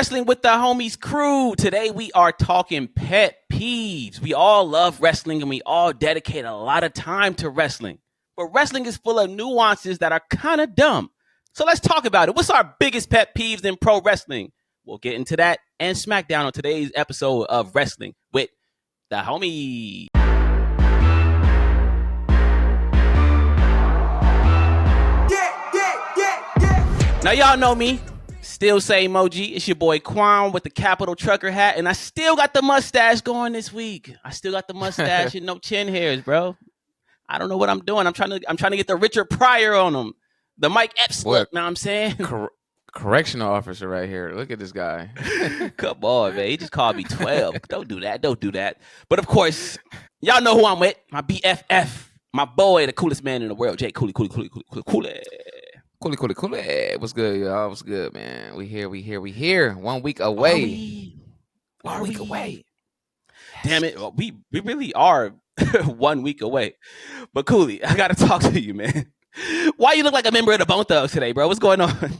Wrestling with the Homies crew. Today we are talking pet peeves. We all love wrestling and we all dedicate a lot of time to wrestling. But wrestling is full of nuances that are kind of dumb. So let's talk about it. What's our biggest pet peeves in pro wrestling? We'll get into that and SmackDown on today's episode of Wrestling with the Homies. Now y'all know me. Still same emoji. It's your boy Qwan with the capital trucker hat, and I still got the mustache going this week. I still got the mustache and no chin hairs, bro. I don't know what I'm doing. I'm trying to get the Richard Pryor on them. The Mike Epps look, know what I'm saying? Correctional officer right here. Look at this guy. Come on, man. He just called me 12. Don't do that. But of course, y'all know who I'm with. My BFF, my boy, the coolest man in the world, Jay Cooley. Cooley. What's good, y'all? What's good, man? We here. 1 week away. 1 week away. Damn it. We really are 1 week away. But Cooley, I got to talk to you, man. Why you look like a member of the Bone Thugs today, bro? What's going on?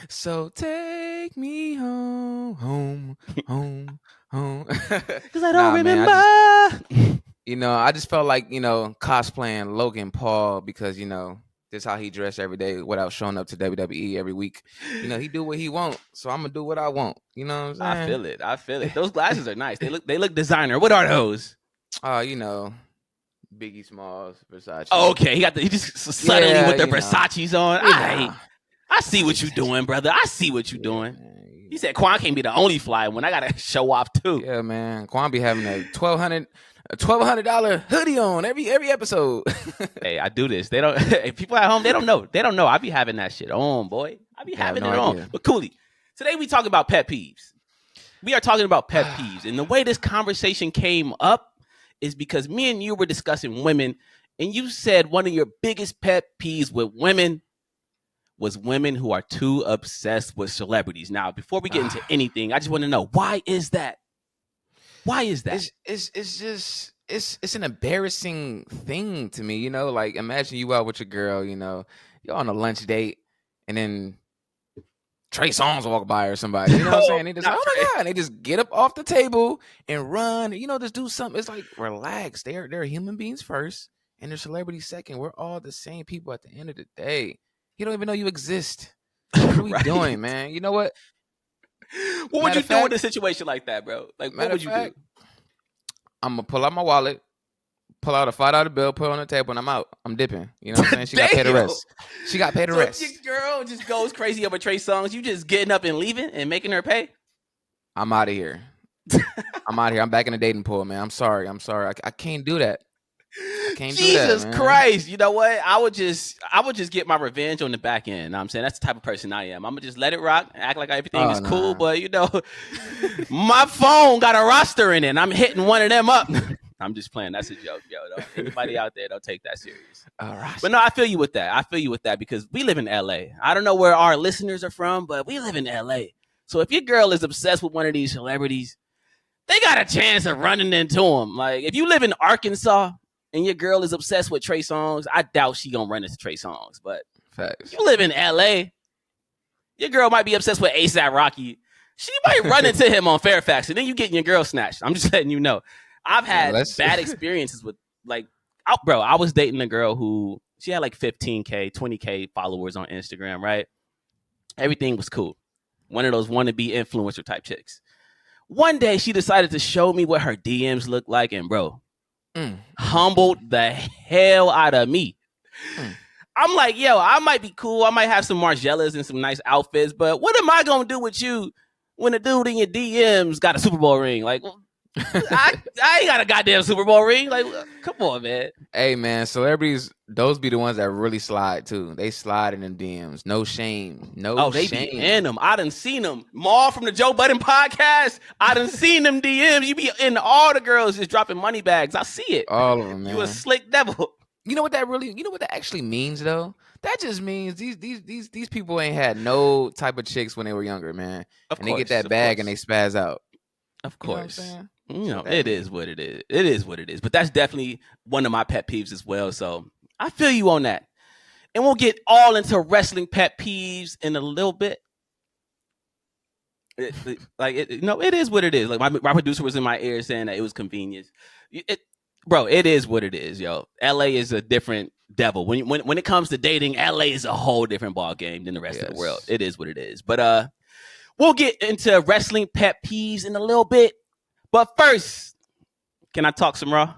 So take me home. Because I don't remember. I just felt like, cosplaying Logan Paul because, this is how he dressed every day without showing up to WWE every week. He do what he want, so I'm gonna do what I want. You know what I'm saying? I feel it. Those glasses are nice. They look designer. What are those? Biggie Smalls, Versace. Oh, okay. He just suddenly with the Versace's on. I see what you're doing, brother. I see what you're doing. Man. He said Qwan can't be the only fly one. I gotta show off too. Yeah, man. Qwan be having a $1,200 hoodie on every episode. Hey, I do this. They don't. Hey, people at home, they don't know. I be having that shit on, boy. I be having it on. But Cooley, today we talking about pet peeves. We are talking about pet peeves, and the way this conversation came up is because me and you were discussing women, and you said one of your biggest pet peeves with women was women who are too obsessed with celebrities. Now, before we get into anything, I just want to know, why is that? Why is that? It's an embarrassing thing to me, like imagine you out with your girl, you're on a lunch date and then Trey Songz walk by or somebody, you know what I'm saying? They just, oh my God, they just get up off the table and run, just do something. It's like, relax. They're human beings first and they're celebrities second. We're all the same people at the end of the day. You don't even know you exist. What are we doing, man? You know what? What would you do in a situation like that, bro? Like, what would you do? I'm going to pull out my wallet, pull out a $5 bill, put it on the table, and I'm out. I'm dipping. You know what I'm saying? She got paid the rest. She got paid the rest. If your girl just goes crazy over Trey Songz, you just getting up and leaving and making her pay? I'm out of here. I'm back in the dating pool, man. I'm sorry. I can't do that. Jesus Christ. You know what? I would just get my revenge on the back end. You know what I'm saying? That's the type of person I am. I'm going to just let it rock, act like everything is cool. But, my phone got a roster in it, and I'm hitting one of them up. I'm just playing. That's a joke, yo. Anybody out there, don't take that serious. All right. But no, I feel you with that. Because we live in L.A. I don't know where our listeners are from, but we live in L.A. So if your girl is obsessed with one of these celebrities, they got a chance of running into them. Like, if you live in Arkansas and your girl is obsessed with Trey Songz, I doubt she gonna run into Trey Songz. But facts. You live in L.A., your girl might be obsessed with A$AP Rocky. She might run into him on Fairfax, and then you getting your girl snatched. I'm just letting you know. I've had bad experiences with, I was dating a girl who, she had like 15K, 20K followers on Instagram, right? Everything was cool. One of those wannabe influencer type chicks. One day, she decided to show me what her DMs look like, and bro, humbled the hell out of me. I'm like, yo, I might be cool. I might have some Margielas and some nice outfits, but what am I going to do with you when a dude in your DMs got a Super Bowl ring? Like, I ain't got a goddamn Super Bowl ring. Like, come on, man. Hey, man, celebrities, those be the ones that really slide, too. They slide in them DMs. No shame. They be in them. I done seen them. Maul from the Joe Budden podcast, I done seen them DMs. You be in all the girls just dropping money bags. I see it. All of them, man. You a slick devil. You know what that actually means, though? That just means these people ain't had no type of chicks when they were younger, man. They get that bag and they spaz out. Of course. It is what it is. It is what it is. But that's definitely one of my pet peeves as well. So I feel you on that. And we'll get all into wrestling pet peeves in a little bit. It is what it is. Like my producer was in my ear saying that it was convenience. Bro, it is what it is, yo. LA is a different devil. When it comes to dating, LA is a whole different ball game than the rest of the world. It is what it is. But we'll get into wrestling pet peeves in a little bit. But first, can I talk some Raw?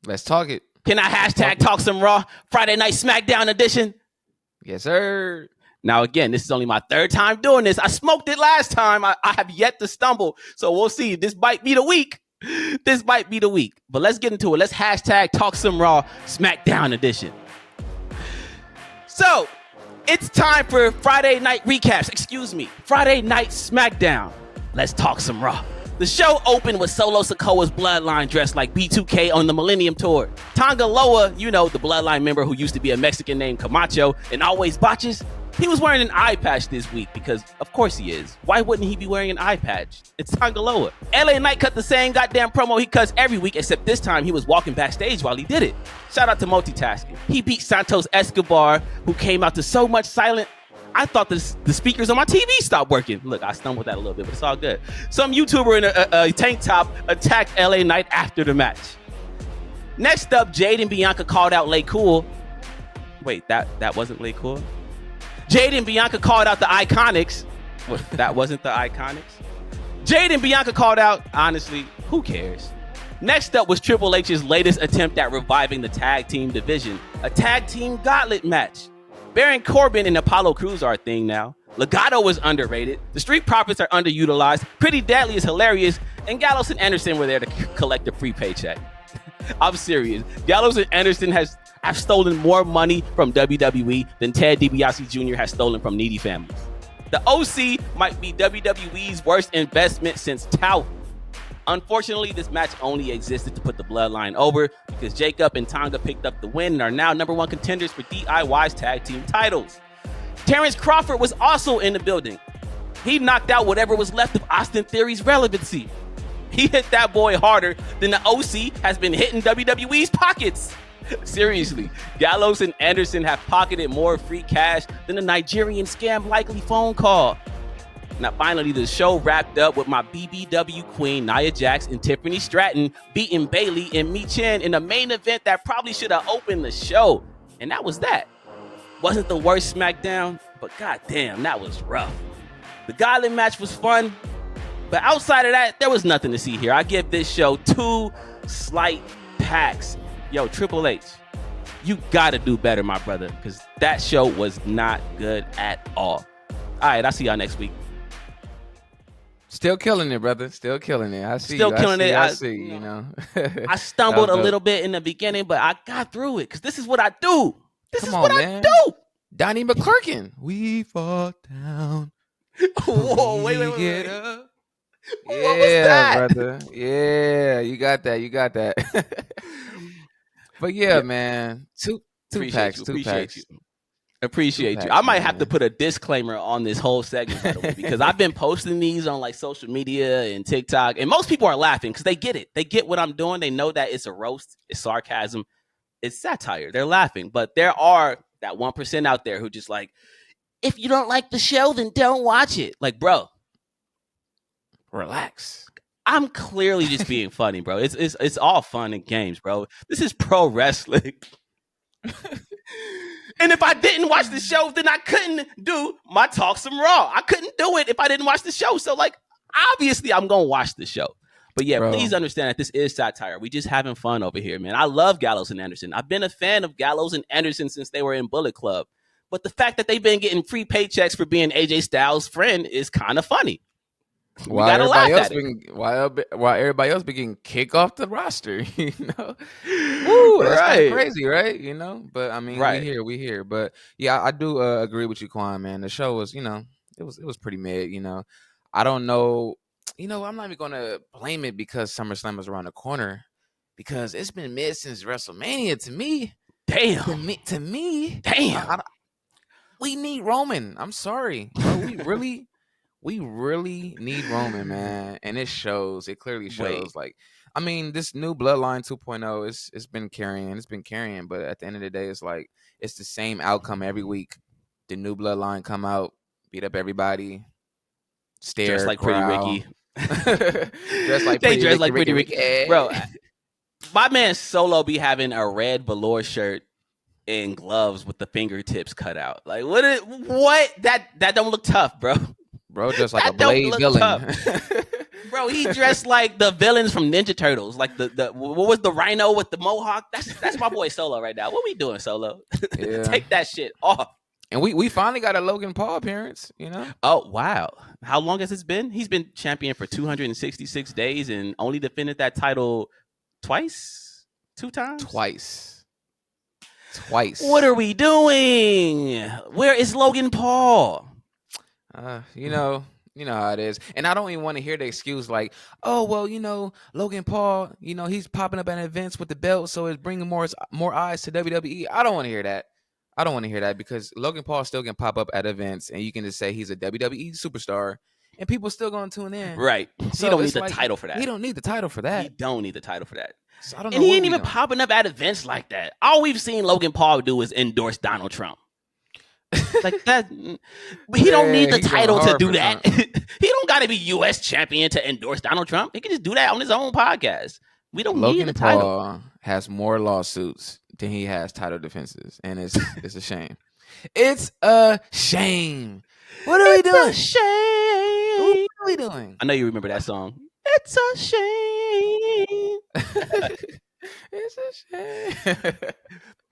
Let's talk it. Can I hashtag talk some Raw Friday Night SmackDown Edition? Yes, sir. Now, again, this is only my third time doing this. I smoked it last time. I have yet to stumble. So we'll see. This might be the week. But let's get into it. Let's hashtag TalkSumRaw SmackDown Edition. So, it's time for Friday night recaps. Friday Night SmackDown. Let's talk some Raw. The show opened with Solo Sikoa's bloodline dressed like B2K on the Millennium Tour. Tonga Loa, the bloodline member who used to be a Mexican named Camacho and always botches, he was wearing an eye patch this week because, of course he is. Why wouldn't he be wearing an eye patch? It's Tonga Loa. LA Knight cut the same goddamn promo he cuts every week, except this time he was walking backstage while he did it. Shout out to multitasking. He beat Santos Escobar, who came out to so much silent, I thought the speakers on my TV stopped working. Look, I stumbled that a little bit, but it's all good. Some YouTuber in a tank top attacked LA Knight after the match. Next up, Jade and Bianca called out Lay Cool. Wait, that wasn't Lay Cool? Jade and Bianca called out the Iconics. What, that wasn't the Iconics? Jade and Bianca called out, honestly, who cares? Next up was Triple H's latest attempt at reviving the tag team division, a tag team gauntlet match. Baron Corbin and Apollo Crews are a thing now. Legato was underrated. The Street Profits are underutilized. Pretty Deadly is hilarious. And Gallows and Anderson were there to collect a free paycheck. I'm serious. Gallows and Anderson have stolen more money from WWE than Ted DiBiase Jr. has stolen from needy families. The OC might be WWE's worst investment since Tout. Unfortunately, this match only existed to put the bloodline over because Jacob and Tonga picked up the win and are now #1 contenders for DIY's tag team titles. Terrence Crawford was also in the building. He knocked out whatever was left of Austin Theory's relevancy. He hit that boy harder than the OC has been hitting WWE's pockets. Seriously, Gallows and Anderson have pocketed more free cash than a Nigerian scam likely phone call. Now, finally, the show wrapped up with my BBW queen, Nia Jax and Tiffany Stratton beating Bayley and Mi Chen in a main event that probably should have opened the show. And that was that. Wasn't the worst SmackDown, but goddamn, that was rough. The Gauntlet match was fun, but outside of that, there was nothing to see here. I give this show 2 slight packs. Yo, Triple H, you gotta do better, my brother, because that show was not good at all. All right, I'll see y'all next week. Still killing it, brother. Still killing it. I see. I see. I stumbled a little bit in the beginning, but I got through it because this is what I do. I do. Donnie McClurkin. We fall down. Whoa, wait. Get up. What was that? Brother. Yeah, you got that. But yeah, man. Two packs. Appreciate you. I might have to put a disclaimer on this whole segment, by the way, because I've been posting these on like social media and TikTok, and most people are laughing because they get it. They get what I'm doing. They know that it's a roast, it's sarcasm, it's satire. They're laughing, but there are that 1% out there who just like, if you don't like the show, then don't watch it. Like, bro, relax. I'm clearly just being funny, bro. It's all fun and games, bro. This is pro wrestling. And if I didn't watch the show, then I couldn't do my Talk Some Raw. I couldn't do it if I didn't watch the show. So, like, obviously, I'm going to watch the show. But yeah, please understand that this is satire. We just having fun over here, man. I love Gallows and Anderson. I've been a fan of Gallows and Anderson since they were in Bullet Club. But the fact that they've been getting free paychecks for being AJ Styles' friend is kind of funny. While everybody else been getting kicked off the roster, Woo, that's kind of crazy, right? But I mean, we here. But yeah, I do agree with you, Qwan, man. The show was, it was pretty mid. I don't know. I'm not even gonna blame it because SummerSlam was around the corner, because it's been mid since WrestleMania. To me, to me, we need Roman. I'm sorry, bro. We really need Roman, man, and it shows. It clearly shows. Like, I mean, this new Bloodline 2.0 it's been carrying. But at the end of the day, it's like it's the same outcome every week. The new Bloodline come out, beat up everybody, stare, dress like growl. Pretty Ricky. Dress like They Pretty dress Ricky, like Pretty Ricky. Bro, Ricky. my man Solo be having a red velour shirt and gloves with the fingertips cut out. Like what? That don't look tough, bro. Bro, just like a Blade villain. Bro, he dressed like the villains from Ninja Turtles. Like the what was the rhino with the mohawk? That's my boy Solo right now. What we doing, Solo? Yeah. Take that shit off. And we finally got a Logan Paul appearance, you know? Oh, wow. How long has it been? He's been champion for 266 days and only defended that title twice? 2 times? Twice. What are we doing? Where is Logan Paul? You know how it is. And I don't even want to hear the excuse like, oh, well, Logan Paul, he's popping up at events with the belt, so it's bringing more eyes to WWE. I don't want to hear that. Because Logan Paul still can pop up at events and you can just say he's a WWE superstar and people still going to tune in. Right. So he don't need the title for that. He don't need the title for that. He don't need the title for that. So I don't know. And he ain't even popping up at events like that. All we've seen Logan Paul do is endorse Donald Trump. Like that. He don't need the title to do that. He don't got to be U.S. champion to endorse Donald Trump. He can just do that on his own podcast. We don't need the title. Logan Paul has more lawsuits than he has title defenses, and it's a shame. It's a shame. What are we doing? It's a shame. What are we doing? I know you remember that song. It's a shame. It's a shame.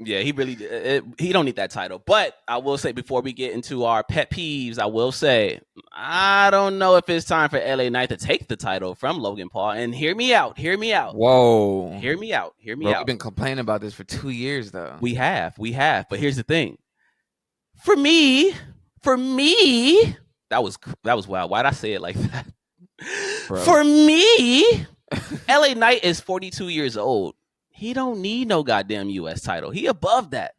Yeah, he don't need that title. But I will say, before we get into our pet peeves, I will say I don't know if it's time for LA Knight to take the title from Logan Paul. And hear me out. Whoa. Hear me out. We've been complaining about this for 2 years, though. We have. But here's the thing. For me, that was wild. Why'd I say it like that? Bro. For me, LA Knight is 42 years old. He don't need no goddamn U.S. title. He above that.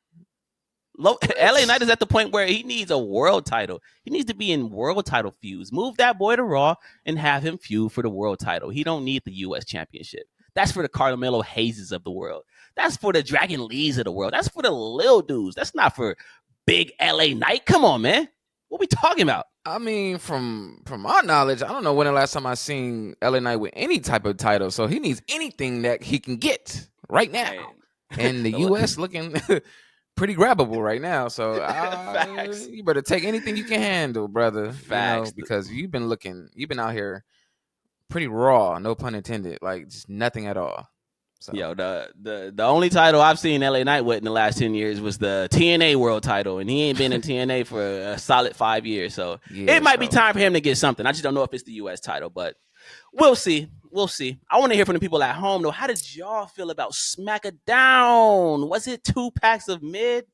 LA Knight is at the point where he needs a world title. He needs to be in world title feuds. Move that boy to Raw and have him feud for the world title. He don't need the U.S. championship. That's for the Carmelo Hayes of the world. That's for the Dragon Lees of the world. That's for the little dudes. That's not for big LA Knight. Come on, man. What we talking about? I mean, from my knowledge, I don't know when the last time I seen LA Knight with any type of title. So he needs anything that he can get right now. And the U.S. looking pretty grabbable right now. So you better take anything you can handle, brother. Facts. Because you've been out here pretty raw, no pun intended, like just nothing at all. So. Yo, the only title I've seen LA Knight with in the last 10 years was the TNA world title, and he ain't been in TNA for a solid 5 years. So it might be time for him to get something. I just don't know if it's the U.S. title, but we'll see. I want to hear from the people at home, though. How did y'all feel about SmackDown? Was it 2 packs of mid?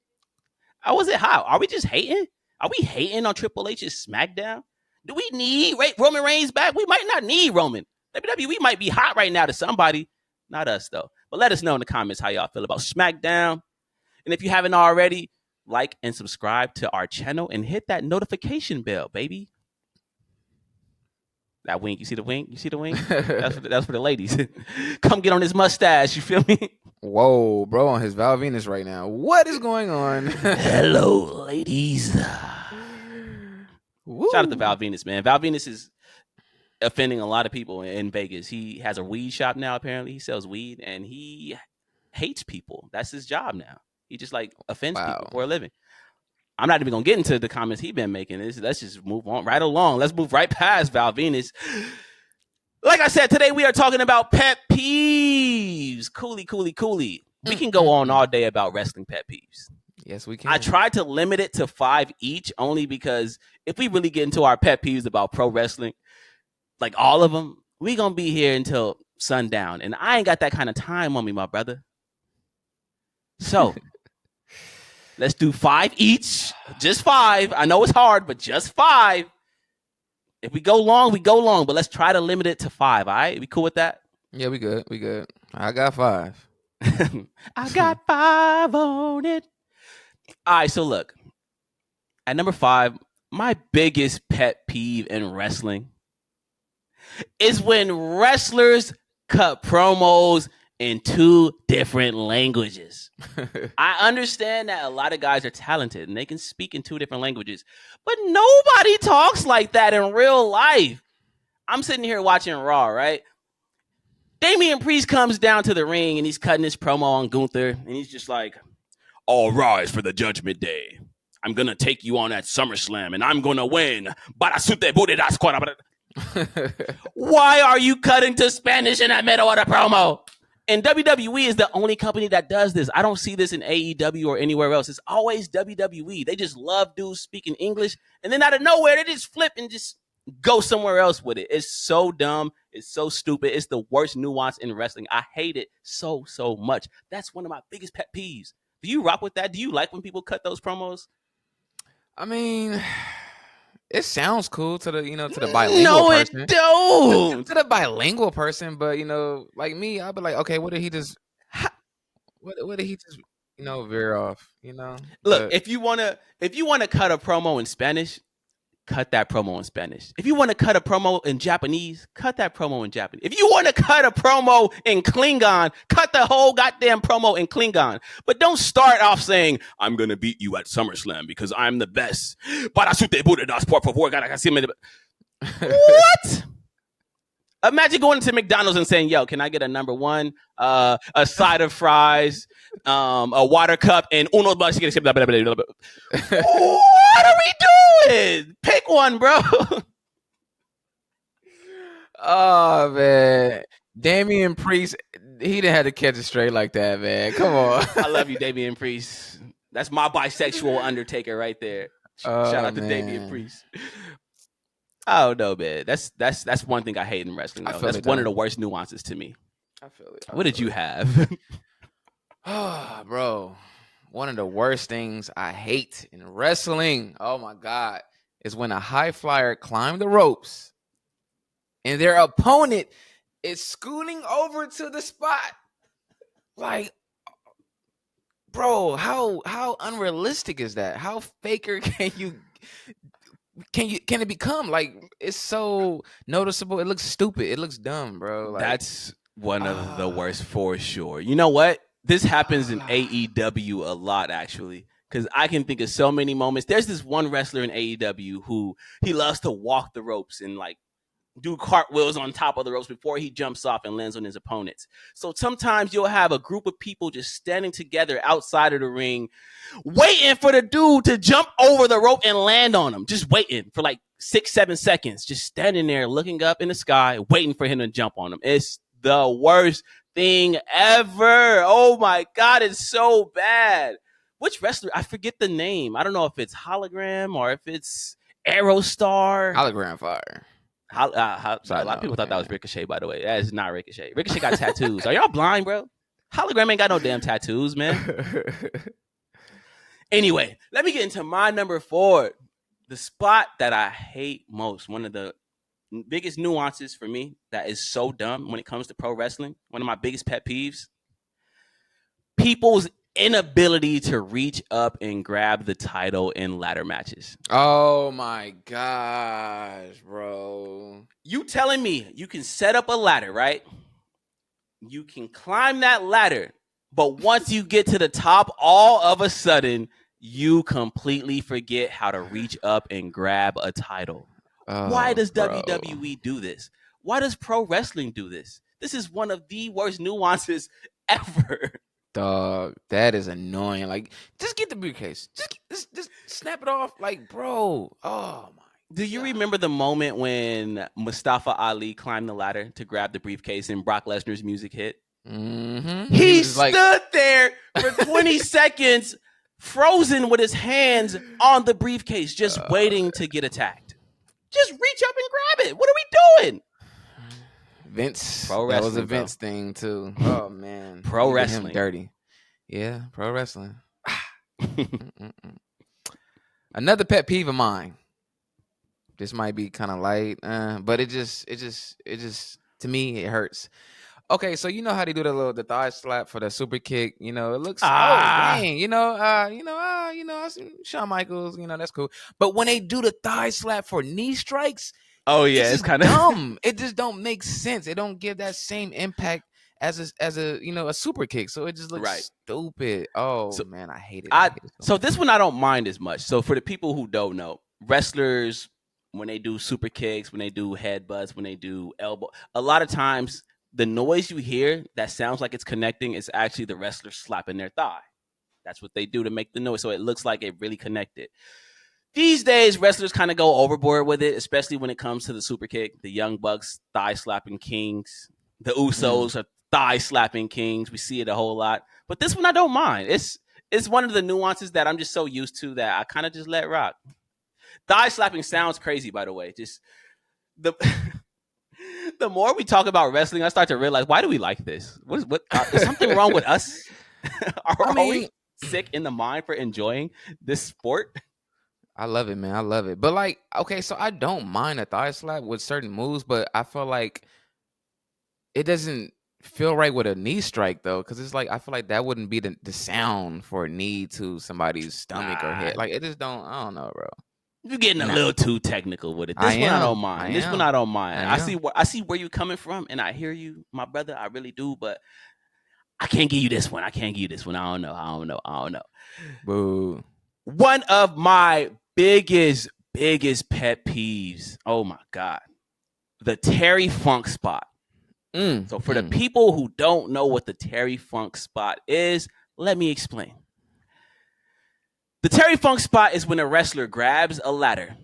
How was it hot? Are we just hating? Are we hating on Triple H's SmackDown? Do we need Roman Reigns back? We might not need Roman. WWE might be hot right now to somebody. Not us, though. But let us know in the comments how y'all feel about SmackDown. And if you haven't already, like and subscribe to our channel and hit that notification bell, baby. That wink. You see the wink? That's for the ladies. Come get on his mustache. You feel me? Whoa, bro, on his Val Venus right now. What is going on? Hello, ladies. Shout out to Val Venus, man. Val Venus is offending a lot of people in Vegas. He has a weed shop now, apparently. He sells weed, and he hates people. That's his job now. He just, offends people for a living. I'm not even going to get into the comments he's been making. Let's just move on right along. Let's move right past Val Venus. Like I said, today we are talking about pet peeves. Cooley. We can go on all day about wrestling pet peeves. Yes, we can. I tried to limit it to 5 each, only because if we really get into our pet peeves about pro wrestling, like all of them, we going to be here until sundown. And I ain't got that kind of time on me, my brother. So let's do 5 each. Just 5. I know it's hard, but just 5. If we go long, we go long. But let's try to limit it to 5. All right? We cool with that? Yeah, we good. I got 5. I got 5 on it. All right, so look. At number 5, my biggest pet peeve in wrestling is when wrestlers cut promos in 2 different languages. I understand that a lot of guys are talented and they can speak in 2 different languages, but nobody talks like that in real life. I'm sitting here watching Raw, right? Damian Priest comes down to the ring and he's cutting his promo on Gunther, and he's just like, all rise for the Judgment Day. I'm going to take you on at SummerSlam and I'm going to win. Why are you cutting to Spanish in the middle of the promo? And WWE is the only company that does this. I don't see this in AEW or anywhere else. It's always WWE. They just love dudes speaking English, and then out of nowhere, they just flip and just go somewhere else with it. It's so dumb. It's so stupid. It's the worst nuance in wrestling. I hate it so much. That's one of my biggest pet peeves. Do you rock with that? Do you like when people cut those promos? I mean, it sounds cool to the to the bilingual person. No, it don't. To the bilingual person, but like me, I'll be like, okay, what did he just veer off? Look, if you wanna cut a promo in Spanish, cut that promo in Spanish. If you want to cut a promo in Japanese, cut that promo in Japanese. If you want to cut a promo in Klingon, cut the whole goddamn promo in Klingon. But don't start off saying, I'm going to beat you at SummerSlam because I'm the best. What? Imagine going to McDonald's and saying, yo, can I get a number 1, a side of fries, a water cup, and uno más. What are we doing? Pick one, bro. Oh, man. Damian Priest, he didn't have to catch it straight like that, man. Come on. I love you, Damian Priest. That's my bisexual Undertaker right there. Shout out to Damian Priest. I don't know, man. That's one thing I hate in wrestling, though. That's one of the worst nuances to me. I feel it. What did you have? Oh, bro. One of the worst things I hate in wrestling, oh my God, is when a high flyer climbs the ropes and their opponent is scooting over to the spot. Like, bro, how unrealistic is that? How faker can it become? Like, it's so noticeable. It looks stupid. It looks dumb, bro. Like, that's one of the worst for sure. You know what? This happens in AEW a lot, actually, because I can think of so many moments. There's this one wrestler in AEW who he loves to walk the ropes and like do cartwheels on top of the ropes before he jumps off and lands on his opponents. So sometimes you'll have a group of people just standing together outside of the ring, waiting for the dude to jump over the rope and land on him. Just waiting for like 6-7 seconds, just standing there looking up in the sky, waiting for him to jump on him. It's the worst thing ever. Oh my God, it's so bad. Which wrestler? I forget the name. I don't know if it's Hologram or if it's Aerostar. Hologram fire. A lot of people thought that was Ricochet, by the way. That is not Ricochet. Ricochet got tattoos. Are y'all blind, bro? Hologram ain't got no damn tattoos, man. Anyway, let me get into my number 4. The spot that I hate most. One of the biggest nuances for me that is so dumb when it comes to pro wrestling. One of my biggest pet peeves. People's inability to reach up and grab the title in ladder matches. Oh my gosh, bro. You telling me you can set up a ladder, right? You can climb that ladder, but once you get to the top, all of a sudden, you completely forget how to reach up and grab a title. Why does WWE do this? Why does pro wrestling do this? This is one of the worst nuances ever. Dog, that is annoying. Like, just get the briefcase. Just snap it off. Like, bro. Oh my. Do you remember the moment when Mustafa Ali climbed the ladder to grab the briefcase and Brock Lesnar's music hit? Mm-hmm. He stood there for 20 seconds, frozen with his hands on the briefcase, just waiting to get attacked. Just reach up and grab it. What are we doing? Vince. That was a Vince thing too. Oh man. Pro wrestling. Him dirty. Yeah, pro wrestling. Another pet peeve of mine. This might be kind of light, but it just to me it hurts. Okay, so you know how they do the thigh slap for the super kick. You know, it looks dang. Shawn Michaels. You know, that's cool. But when they do the thigh slap for knee strikes, oh yeah, it's kind of dumb. It just don't make sense. It don't give that same impact as a a super kick. So it just looks stupid. Oh so, man, I hate it. So this one I don't mind as much. So for the people who don't know, wrestlers, when they do super kicks, when they do headbutts, when they do elbow, a lot of times the noise you hear that sounds like it's connecting is actually the wrestler slapping their thigh. That's what they do to make the noise, so it looks like it really connected. These days, wrestlers kind of go overboard with it, especially when it comes to the super kick. The Young Bucks thigh slapping kings, the Usos are thigh slapping kings. We see it a whole lot, but this one I don't mind. It's one of the nuances that I'm just so used to that I kind of just let rock. Thigh slapping sounds crazy, by the way. Just the the more we talk about wrestling, I start to realize, why do we like this? What is something wrong with us? Are we sick in the mind for enjoying this sport? I love it, man. I love it. But like, okay, so I don't mind a thigh slap with certain moves, but I feel like it doesn't feel right with a knee strike though, because it's like I feel like that wouldn't be the sound for a knee to somebody's stomach or head. Like it just don't. I don't know, bro. You're getting a little too technical with it. This one I don't mind. This one I don't mind. I see where you're coming from, and I hear you, my brother. I really do, but I can't give you this one. I can't give you this one. I don't know. Boo. One of my biggest pet peeves. Oh my God. The Terry Funk spot. So for the people who don't know what the Terry Funk spot is, let me explain. The Terry Funk spot is when a wrestler grabs a ladder.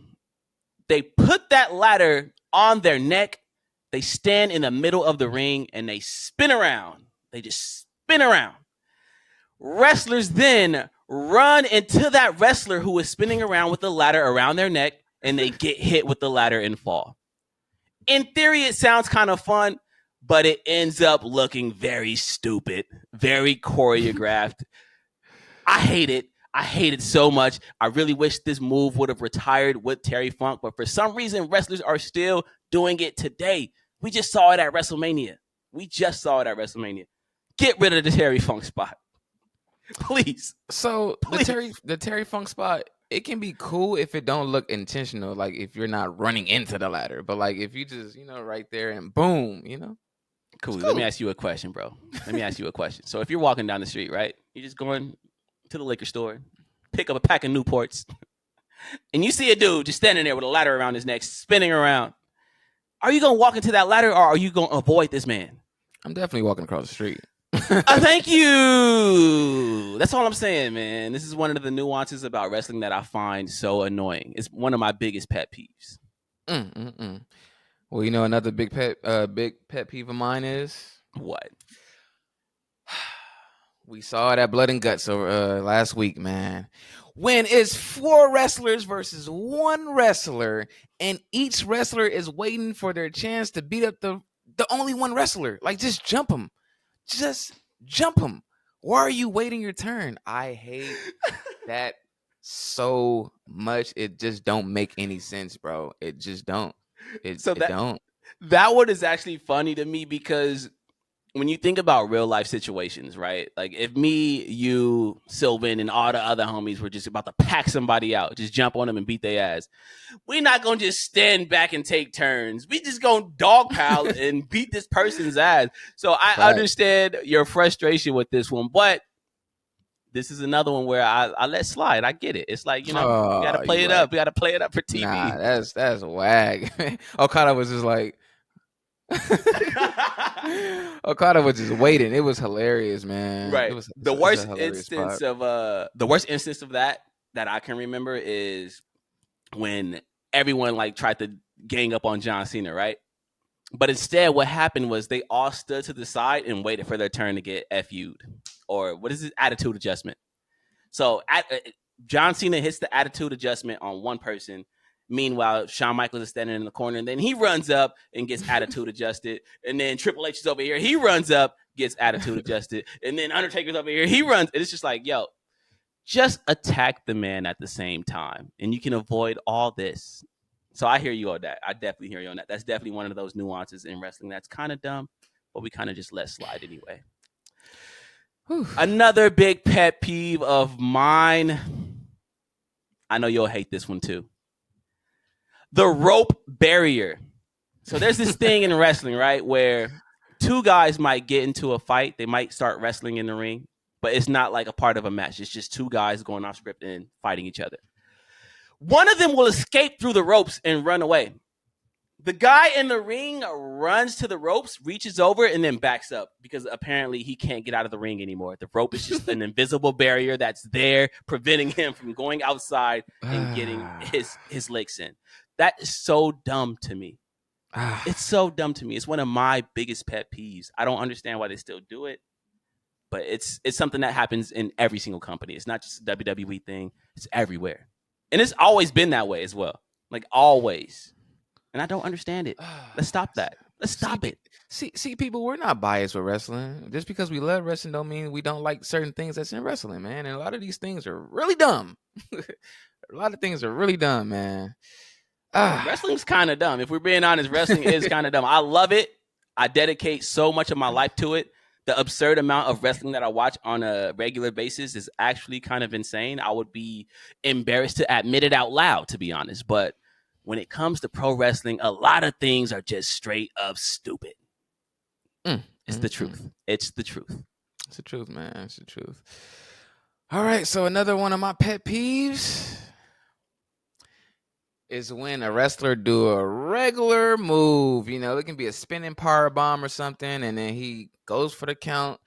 They put that ladder on their neck. They stand in the middle of the ring and they spin around. They just spin around. Wrestlers then run into that wrestler who is spinning around with the ladder around their neck, and they get hit with the ladder and fall. In theory, it sounds kind of fun, but it ends up looking very stupid, very choreographed. I hate it. I hate it so much. I really wish this move would have retired with Terry Funk, but for some reason, wrestlers are still doing it today. We just saw it at WrestleMania. Get rid of the Terry Funk spot. Please. So the Terry Funk spot, it can be cool if it don't look intentional, like if you're not running into the ladder. But like if you just, right there and boom, Cool. Let me ask you a question, bro. So if you're walking down the street, right? You're just going to the liquor store, pick up a pack of Newports, and you see a dude just standing there with a ladder around his neck, spinning around. Are you going to walk into that ladder, or are you going to avoid this man? I'm definitely walking across the street. Thank you. That's all I'm saying, man. This is one of the nuances about wrestling that I find so annoying. It's one of my biggest pet peeves. Well, another big pet peeve of mine is what? We saw that blood and guts over last week, man. When it's 4 wrestlers versus 1 wrestler, and each wrestler is waiting for their chance to beat up the only one wrestler. Like, just jump him. Just jump him. Why are you waiting your turn? I hate that so much. It just don't make any sense, bro. It just don't. It don't. That one is actually funny to me because when you think about real life situations, right? Like if me, you, Sylvan, and all the other homies were just about to pack somebody out, just jump on them and beat their ass. We're not going to just stand back and take turns. We just going to dogpile and beat this person's ass. So I understand your frustration with this one, but this is another one where I let slide. I get it. It's like, we got to play it up. We got to play it up for TV. Nah, that's wag. Okada was just like, Okada was just waiting. It was hilarious, man. Right. It was the worst instance of that I can remember is when everyone like tried to gang up on John Cena, right? But instead, what happened was they all stood to the side and waited for their turn to get FU'd, or what is it? Attitude adjustment. So John Cena hits the attitude adjustment on one person. Meanwhile, Shawn Michaels is standing in the corner, and then he runs up and gets attitude adjusted. And then Triple H is over here. He runs up, gets attitude adjusted. And then Undertaker's over here. He runs. And it's just like, yo, just attack the man at the same time, and you can avoid all this. So I hear you on that. I definitely hear you on that. That's definitely one of those nuances in wrestling that's kind of dumb, but we kind of just let slide anyway. Whew. Another big pet peeve of mine. I know you'll hate this one too. The rope barrier. So there's this thing in wrestling, right, where two guys might get into a fight. They might start wrestling in the ring, but it's not like a part of a match. It's just two guys going off script and fighting each other. One of them will escape through the ropes and run away. The guy in the ring runs to the ropes, reaches over, and then backs up because apparently he can't get out of the ring anymore. The rope is just an invisible barrier that's there, preventing him from going outside and getting his licks in. That is so dumb to me. It's so dumb to me. It's one of my biggest pet peeves. I don't understand why they still do it, but it's something that happens in every single company. It's not just a WWE thing. It's everywhere. And it's always been that way as well. Like, always. And I don't understand it. Let's stop that. Let's stop it. See, people, we're not biased with wrestling. Just because we love wrestling don't mean we don't like certain things that's in wrestling, man. And a lot of these things are really dumb. A lot of things are really dumb, man. Wrestling's kind of dumb. If we're being honest, wrestling is kind of dumb. I love it. I dedicate so much of my life to it. The absurd amount of wrestling that I watch on a regular basis is actually kind of insane. I would be embarrassed to admit it out loud, to be honest. But when it comes to pro wrestling, a lot of things are just straight up stupid. It's the truth. It's the truth. It's the truth, man. It's the truth. All right, so another one of my pet peeves is when a wrestler do a regular move. You know, it can be a spinning power bomb or something, and then he goes for the count,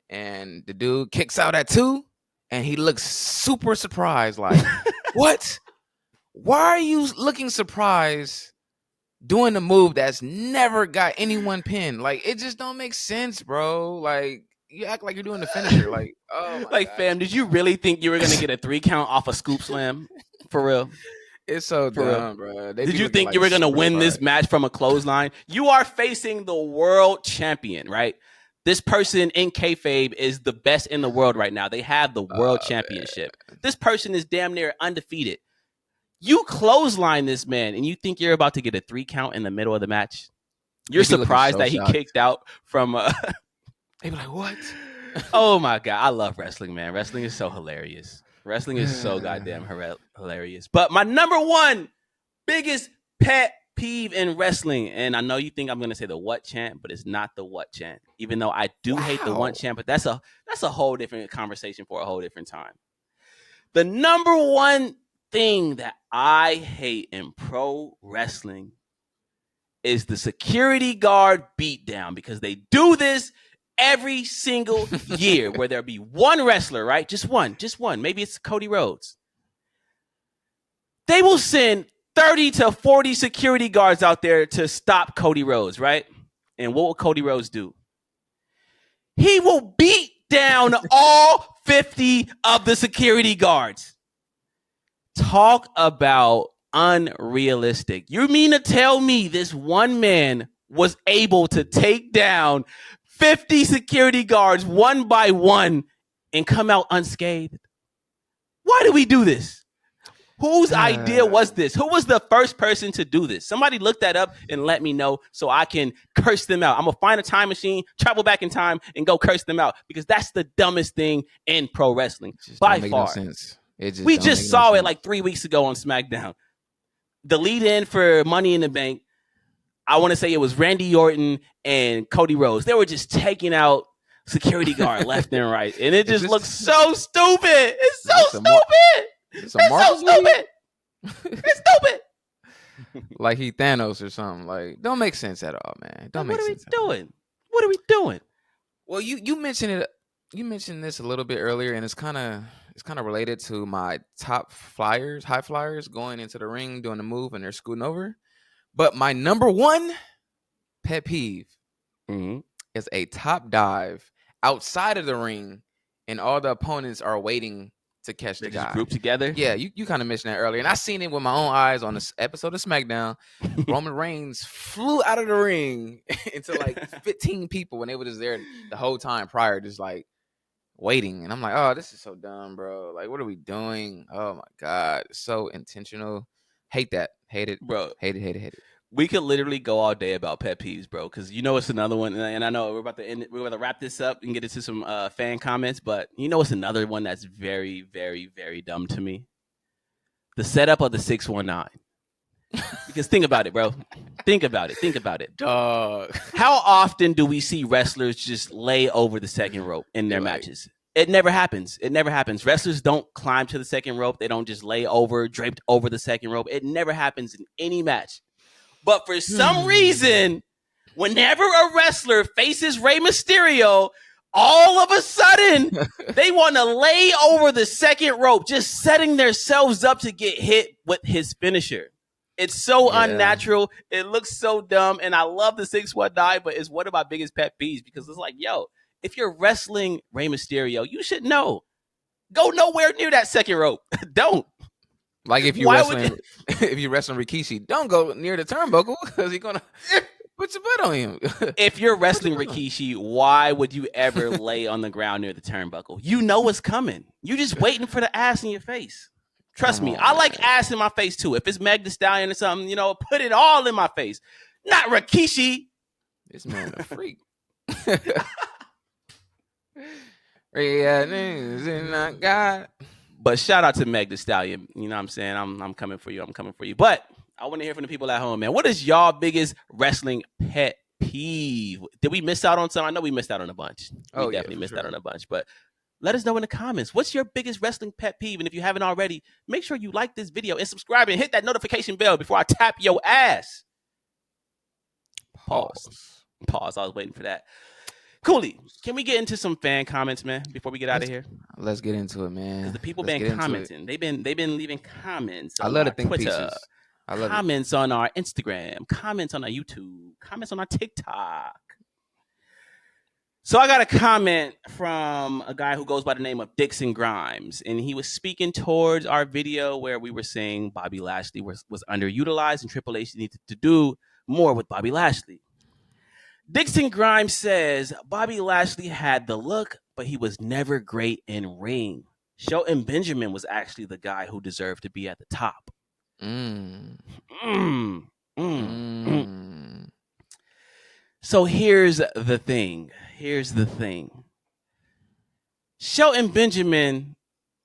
and the dude kicks out at 2, and he looks super surprised, like, what? Why are you looking surprised doing the move that's never got anyone pinned? Like, it just don't make sense, bro. Like, you act like you're doing the finisher. Like, oh my like, God. Fam, did you really think you were going to get a 3 count off a scoop slam? For real? It's so dumb, bro. Did you think you were going to win this match from a clothesline? You are facing the world champion, right? This person in kayfabe is the best in the world right now. They have the world championship. Man. This person is damn near undefeated. You clothesline this man, and you think you're about to get a 3 count in the middle of the match? You're surprised that he kicked out from They be like, what? Oh, my God. I love wrestling, man. Wrestling is so hilarious. Wrestling is so goddamn hilarious. But my number one biggest pet peeve in wrestling, and I know you think I'm going to say the what chant, but it's not the what chant, even though I do hate the what chant, but that's a whole different conversation for a whole different time. The number one thing that I hate in pro wrestling is the security guard beatdown, because they do this every single year where there'll be one wrestler, right? Just one. Maybe it's Cody Rhodes. They will send 30 to 40 security guards out there to stop Cody Rhodes, right? And what will Cody Rhodes do? He will beat down all 50 of the security guards. Talk about unrealistic. You mean to tell me this one man was able to take down 50 security guards one by one and come out unscathed? Why do we do this? Whose idea was this? Who was the first person to do this? Somebody look that up and let me know so I can curse them out. I'm going to find a time machine, travel back in time, and go curse them out, because that's the dumbest thing in pro wrestling by far. No sense. We just saw it like 3 weeks ago on SmackDown. The lead-in for Money in the Bank, I want to say it was Randy Orton and Cody Rhodes. They were just taking out security guard left and right, and it just looks so stupid. It's so stupid. It's so stupid. It's stupid. Like he Thanos or something. Like, don't make sense at all, man. Don't make sense. What are we doing? Well, you mentioned it. You mentioned this a little bit earlier, and it's kind of related to my high flyers going into the ring, doing the move, and they're scooting over. But my number one pet peeve is a top dive outside of the ring, and all the opponents are waiting to catch the guy. Just group together? Yeah, you kind of mentioned that earlier. And I seen it with my own eyes on this episode of SmackDown. Roman Reigns flew out of the ring into like 15 people, and they were just there the whole time prior, just like waiting. And I'm like, oh, this is so dumb, bro. Like, what are we doing? Oh my God. So intentional. Hate that. Hate it. Bro. Hate it. We could literally go all day about pet peeves, bro, because you know it's another one, and I know we're about to wrap this up and get into some fan comments, but you know it's another one that's very, very, very dumb to me. The setup of the 619. Because think about it, bro. Think about it. Dog. How often do we see wrestlers just lay over the second rope in their matches? It never happens. Wrestlers don't climb to the second rope. They don't just lay over, draped over the second rope. It never happens in any match. But for some reason, whenever a wrestler faces Rey Mysterio, all of a sudden, they want to lay over the second rope, just setting themselves up to get hit with his finisher. It's so unnatural. It looks so dumb. And I love the 619, but it's one of my biggest pet peeves because it's like, yo, if you're wrestling Rey Mysterio, you should know. Go nowhere near that second rope. Don't. Like if you're wrestling Rikishi, don't go near the turnbuckle because he's gonna put your butt on him. If you're wrestling Rikishi, why would you ever lay on the ground near the turnbuckle? You know what's coming. You're just waiting for the ass in your face. Trust me, I like ass in my face too. If it's Meg Thee Stallion or something, put it all in my face. Not Rikishi. This man a freak. But shout out to Meg Thee Stallion. You know what I'm saying? I'm coming for you. But I want to hear from the people at home, man. What is y'all biggest wrestling pet peeve? Did we miss out on some? I know we missed out on a bunch. We definitely missed out on a bunch. But let us know in the comments. What's your biggest wrestling pet peeve? And if you haven't already, make sure you like this video and subscribe and hit that notification bell before I tap your ass. Pause. I was waiting for that. Cooley, can we get into some fan comments, man, before we get out of here? Let's get into it, man. Because the people been commenting. They've been leaving comments. I love to think Twitter, pieces. I love comments on our Instagram, comments on our YouTube, comments on our TikTok. So I got a comment from a guy who goes by the name of Dixon Grimes, and he was speaking towards our video where we were saying Bobby Lashley was underutilized and Triple H needed to do more with Bobby Lashley. Dixon Grimes says Bobby Lashley had the look, but he was never great in ring. Shelton Benjamin was actually the guy who deserved to be at the top. So here's the thing. Shelton Benjamin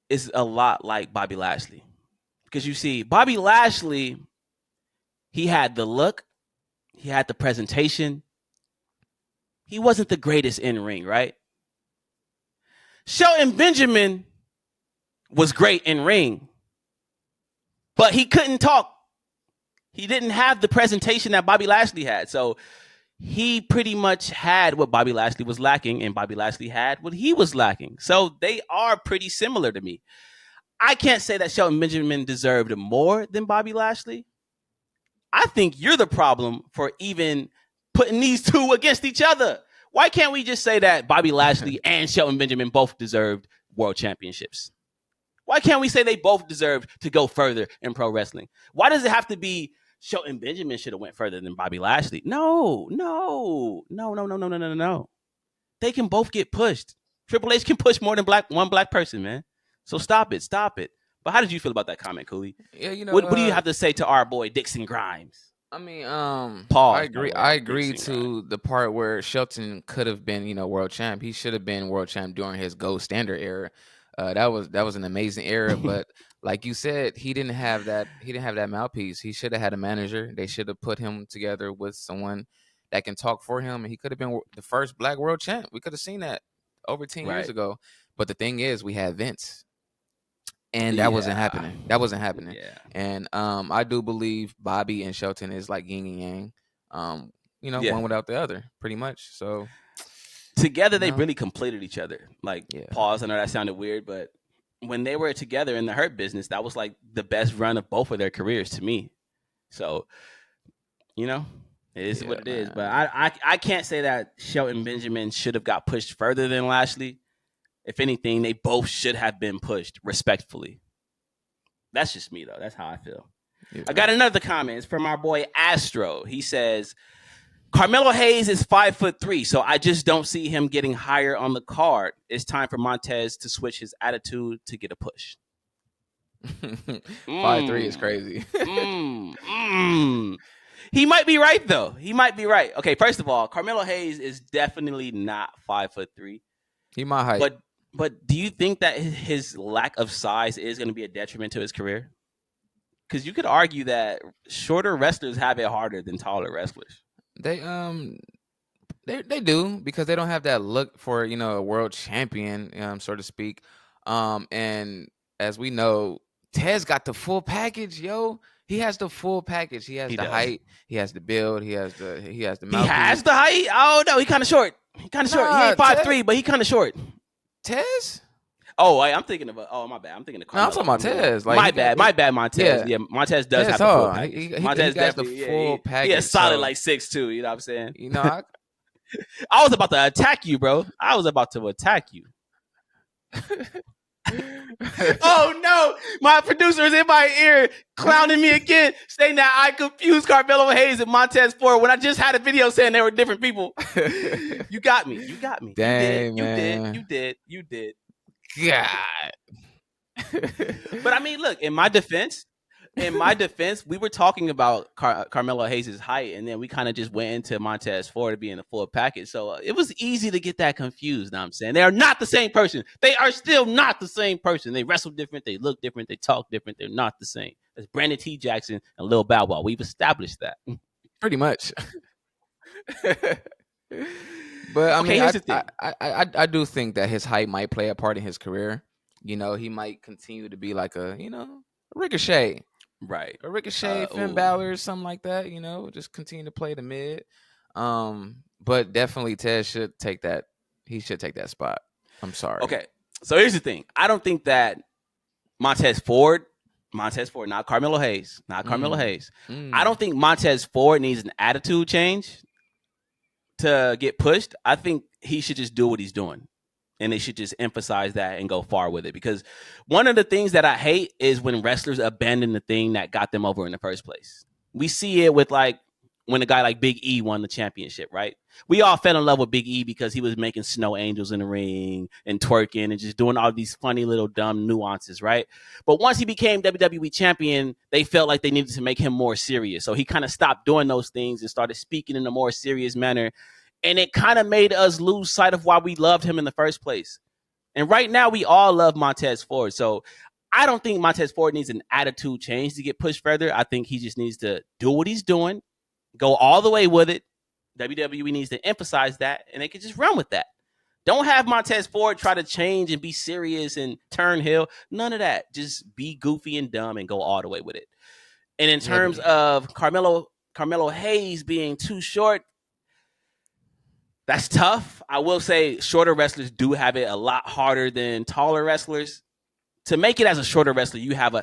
is a lot like Bobby Lashley. Because you see, Bobby Lashley, he had the look, he had the presentation. He wasn't the greatest in ring, right? Shelton Benjamin was great in ring, but he couldn't talk. He didn't have the presentation that Bobby Lashley had. So he pretty much had what Bobby Lashley was lacking, and Bobby Lashley had what he was lacking. So they are pretty similar to me. I can't say that Shelton Benjamin deserved more than Bobby Lashley. I think you're the problem for even putting these two against each other. Why can't we just say that Bobby Lashley and Shelton Benjamin both deserved world championships? Why can't we say they both deserved to go further in pro wrestling? Why does it have to be Shelton Benjamin should have went further than Bobby Lashley? No. They can both get pushed. Triple H can push more than one black person, man. So stop it. But how did you feel about that comment, Cooley? Yeah, what do you have to say to our boy Dixon Grimes? I mean, Pause. I agree to the part where Shelton could have been, world champ. He should have been world champ during his gold standard era. That was an amazing era, but like you said, he didn't have that mouthpiece. He should have had a manager. They should have put him together with someone that can talk for him, and he could have been the first black world champ. We could have seen that over 10 years ago. But the thing is, we had Vince. And that wasn't happening. Yeah. And I do believe Bobby and Shelton is like yin and yang. One without the other, pretty much. So together, they really completed each other. Pause. I know that sounded weird, but when they were together in the Hurt Business, that was like the best run of both of their careers to me. So, it is what it is. But I can't say that Shelton Benjamin should have got pushed further than Lashley. If anything, they both should have been pushed respectfully. That's just me, though. That's how I feel. Yeah. I got another comment. It's from our boy Astro. He says, Carmelo Hayes is 5'3", so I just don't see him getting higher on the card. It's time for Montez to switch his attitude to get a push. 5'3" is crazy. He might be right, though. Okay, first of all, Carmelo Hayes is definitely not 5'3". He my height. But do you think that his lack of size is going to be a detriment to his career? because you could argue that shorter wrestlers have it harder than taller wrestlers. They do, because they don't have that look for, a world champion, so to speak. And as we know, Tez got the full package, yo. He has the full package. He has the height, he has the build, he has the He mouthpiece. has the height. Oh no, he kind of short. He kind of short. He ain't 5'3", but he kind of short. Tez? Oh, I'm thinking of my bad. I'm thinking of No, I'm talking about Tez. Like, my bad, Montez. Yeah, Montez does have the full package. Montez got the full package. He has solid like 6'2", you know what I'm saying? I was about to attack you, bro. I was about to attack you. Oh no, my producer is in my ear clowning me again, saying that I confused Carmelo Hayes and Montez Ford when I just had a video saying they were different people. You got me. Dang, You did. God. But I mean, look, in my defense, we were talking about Carmelo Hayes' height, and then we kind of just went into Montez Ford being the full package. So it was easy to get that confused. Now I'm saying they are not the same person. They are still not the same person. They wrestle different. They look different. They talk different. They're not the same. It's Brandon T. Jackson and Lil Bow Wow. We've established that. Pretty much. But I mean, here's the thing. I do think that his height might play a part in his career. He might continue to be like a, Ricochet. Right. A Ricochet, Finn Balor, something like that, just continue to play the mid. But definitely Ted should take that. He should take that spot. I'm sorry. Okay. So here's the thing. I don't think that Montez Ford, not Carmelo Hayes. I don't think Montez Ford needs an attitude change to get pushed. I think he should just do what he's doing. And they should just emphasize that and go far with it. Because one of the things that I hate is when wrestlers abandon the thing that got them over in the first place. We see it with like when a guy like Big E won the championship, right? We all fell in love with Big E because he was making snow angels in the ring and twerking and just doing all these funny little dumb nuances, right? But once he became WWE champion, they felt like they needed to make him more serious. So he kind of stopped doing those things and started speaking in a more serious manner. And it kind of made us lose sight of why we loved him in the first place. And right now, we all love Montez Ford. So I don't think Montez Ford needs an attitude change to get pushed further. I think he just needs to do what he's doing, go all the way with it. WWE needs to emphasize that, and they can just run with that. Don't have Montez Ford try to change and be serious and turn heel. None of that. Just be goofy and dumb and go all the way with it. And in terms of Carmelo Hayes being too short, that's tough. I will say shorter wrestlers do have it a lot harder than taller wrestlers. To make it as a shorter wrestler, you have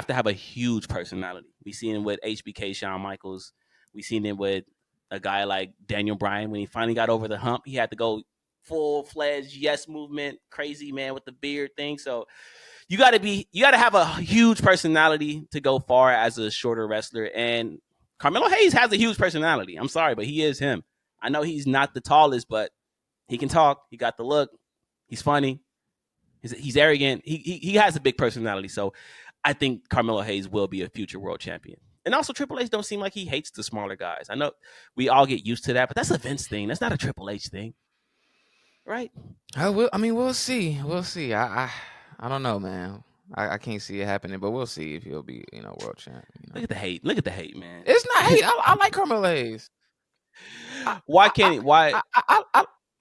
to have a huge personality. We seen it with HBK, Shawn Michaels. We seen it with a guy like Daniel Bryan when he finally got over the hump. He had to go full-fledged yes movement, crazy man with the beard thing. So you got to have a huge personality to go far as a shorter wrestler. And Carmelo Hayes has a huge personality. I'm sorry, but he is him. I know he's not the tallest, but he can talk. He got the look. He's funny. He's arrogant. He has a big personality. So I think Carmelo Hayes will be a future world champion. And also Triple H don't seem like he hates the smaller guys. I know we all get used to that, but that's a Vince thing. That's not a Triple H thing. Right? We'll see. We'll see. I don't know, man. I can't see it happening, but we'll see if he'll be, world champ. Look at the hate. Look at the hate, man. It's not hate. I like Carmelo Hayes. Why can't he? Why?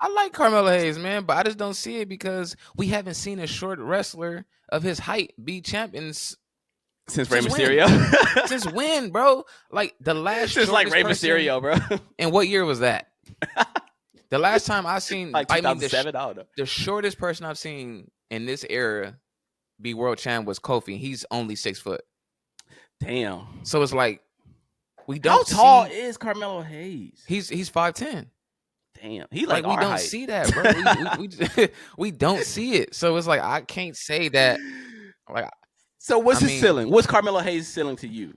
I like Carmelo Hayes, man, but I just don't see it because we haven't seen a short wrestler of his height be champions since Rey Mysterio. Since when, bro? Like the last since like Rey Mysterio, bro. And what year was that? The last time I seen like 2007. I don't know. The shortest person I've seen in this era be world champ was Kofi. He's only 6 foot. Damn. So it's like we don't. How tall is Carmelo Hayes? He's 5'10". Damn, he like we don't see that, bro. we don't see it. So it's like I can't say that. Like, so what's his ceiling? What's Carmelo Hayes' ceiling to you?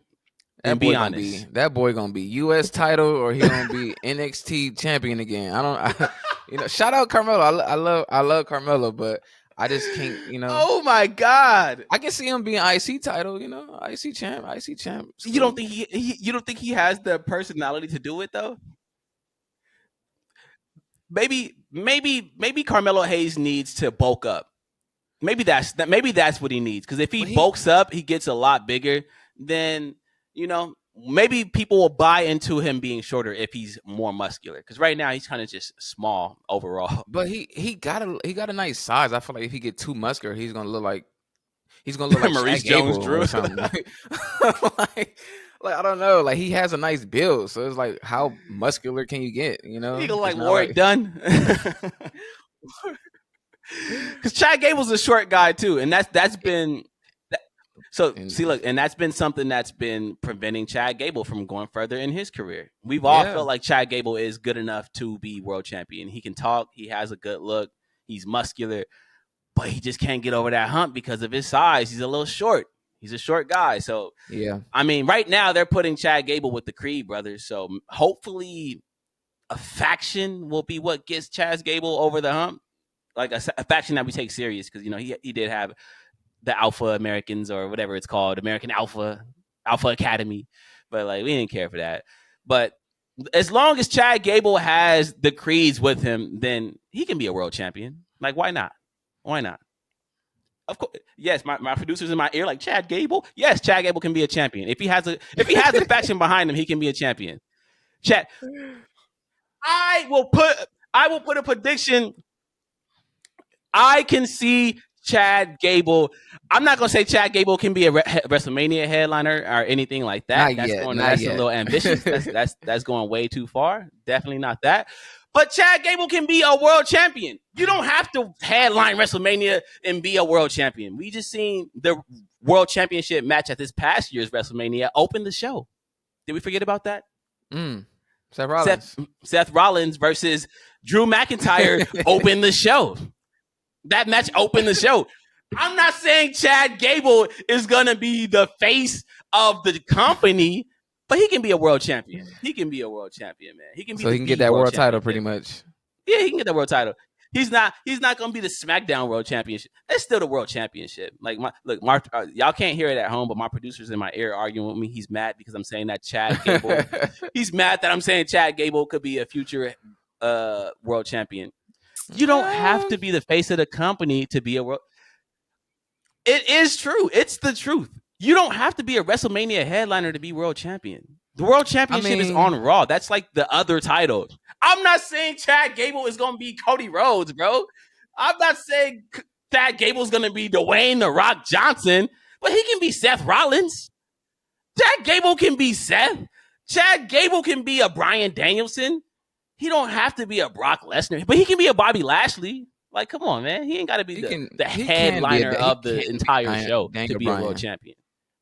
And be honest, that boy gonna be U.S. title or he gonna be NXT champion again. Shout out Carmelo. I love Carmelo, but I just can't. Oh my God, I can see him being IC title. IC champ. So. You don't think you don't think he has the personality to do it though? Maybe Carmelo Hayes needs to bulk up. Maybe that's what he needs. Because if he bulks up, he gets a lot bigger. then maybe people will buy into him being shorter if he's more muscular. Because right now he's kind of just small overall. But he got a nice size. I feel like if he get too muscular, he's gonna look like Maurice Chad Gable Jones-Drew or something. like I don't know. Like he has a nice build, so it's like how muscular can you get? He look like Warwick Dunn. Because Chad Gable's a short guy too, and that's been. So see, look, and that's been something that's been preventing Chad Gable from going further in his career. We've all felt like Chad Gable is good enough to be world champion. He can talk. He has a good look. He's muscular, but he just can't get over that hump because of his size. He's a little short. He's a short guy. So yeah, I mean, right now they're putting Chad Gable with the Creed brothers. So hopefully, a faction will be what gets Chad Gable over the hump, like a faction that we take serious because he did have the Alpha Americans or whatever it's called, American Alpha Academy. But like, we didn't care for that. But as long as Chad Gable has the Creeds with him, then he can be a world champion. Like, why not? Why not? Of course, yes. My producers in my ear, like Chad Gable. Yes, Chad Gable can be a champion if he has a faction behind him. He can be a champion. Chad, I will put a prediction. I can see Chad Gable. I'm not gonna say Chad Gable can be a WrestleMania headliner or anything like that. That's a little ambitious. That's going way too far. Definitely not that. But Chad Gable can be a world champion. You don't have to headline WrestleMania and be a world champion. We just seen the world championship match at this past year's WrestleMania open the show. Did we forget about that? Seth Rollins. Seth Rollins versus Drew McIntyre opened the show. That match opened the show. I'm not saying Chad Gable is going to be the face of the company, but he can be a world champion. He can be a world champion, man. He can be. So he can get that world title pretty much. Yeah, he can get that world title. He's not going to be the SmackDown World Championship. It's still the World Championship. Like, y'all can't hear it at home, but my producers in my ear arguing with me. He's mad because I'm saying that Chad Gable. He's mad that I'm saying Chad Gable could be a future world champion. You don't have to be the face of the company to be a world. It is true. It's the truth. You don't have to be a WrestleMania headliner to be world champion. The world championship is on Raw. That's like the other title. I'm not saying Chad Gable is going to be Cody Rhodes, bro. I'm not saying Chad Gable is going to be Dwayne The Rock Johnson, but he can be Seth Rollins. Chad Gable can be Seth. Chad Gable can be a Bryan Danielson. He don't have to be a Brock Lesnar, but he can be a Bobby Lashley. Like, come on, man. He ain't got to be the headliner of the entire show to be a world champion.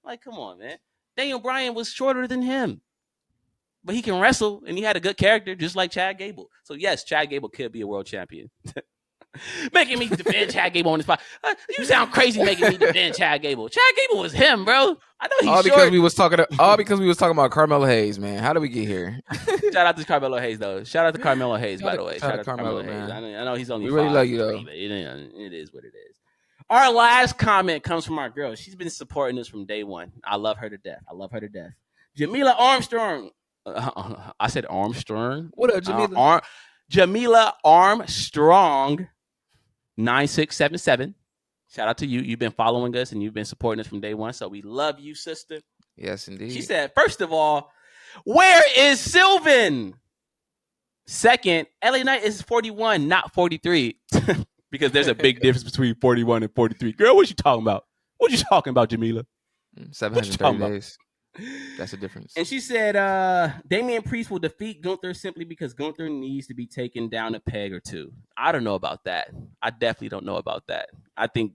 Like, come on, man. Daniel Bryan was shorter than him, but he can wrestle, and he had a good character, just like Chad Gable. So, yes, Chad Gable could be a world champion. Making me defend Chad Gable on the spot. You sound crazy making me defend Chad Gable. Chad Gable was him, bro. I know he's all because we was talking about Carmelo Hayes, man. How did we get here? Shout out to Carmelo Hayes, though. Shout out to Carmelo Hayes, by the way. Shout out to Carmelo Hayes. I know he's only. We really love you, though. It is what it is. Our last comment comes from our girl. She's been supporting us from day one. I love her to death. Jamila Armstrong. I said Armstrong. What up, Jamila? Jamila Armstrong. 9677. Shout out to you. You've been following us and you've been supporting us from day one. So we love you, sister. Yes, indeed. She said, first of all, where is Sylvan? Second, LA Knight is 41, not 43. Because there's a big difference between 41 and 43. Girl, what you talking about? What you talking about, Jamila? 730 days. That's the difference. And she said, Damian Priest will defeat Gunther simply because Gunther needs to be taken down a peg or two. I don't know about that. I definitely don't know about that. I think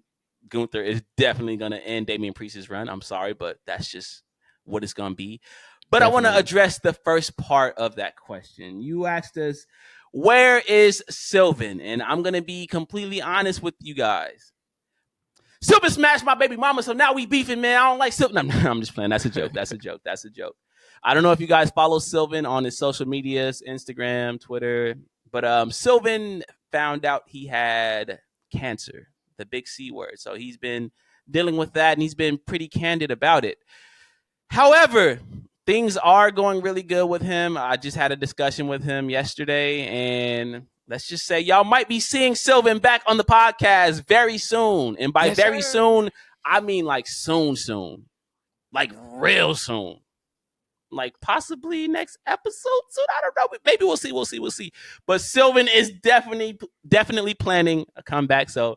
Gunther is definitely going to end Damian Priest's run. I'm sorry, but that's just what it's going to be. But definitely. I want to address the first part of that question. You asked us, where is Sylvan? And I'm going to be completely honest with you guys. Sylvan smashed my baby mama, so now we beefing, man. I don't like Sylvan. No, I'm just playing. That's a joke. I don't know if you guys follow Sylvan on his social medias, Instagram, Twitter, but Sylvan found out he had cancer, the big C word. So he's been dealing with that, and he's been pretty candid about it. However, things are going really good with him. I just had a discussion with him yesterday, and let's just say y'all might be seeing Sylvan back on the podcast very soon. And by soon, I mean like soon. like real soon. Like possibly next episode soon. I don't know. Maybe we'll see. But Sylvan is definitely planning a comeback. So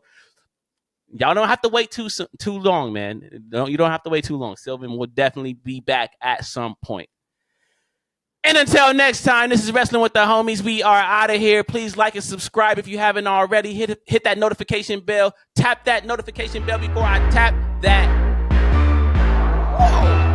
y'all don't have to wait too long, man. You don't have to wait too long. Sylvan will definitely be back at some point. And until next time, this is Wrestling with the Homies. We are out of here. Please like and subscribe if you haven't already. Hit that notification bell. Tap that notification bell before I tap that. Whoa.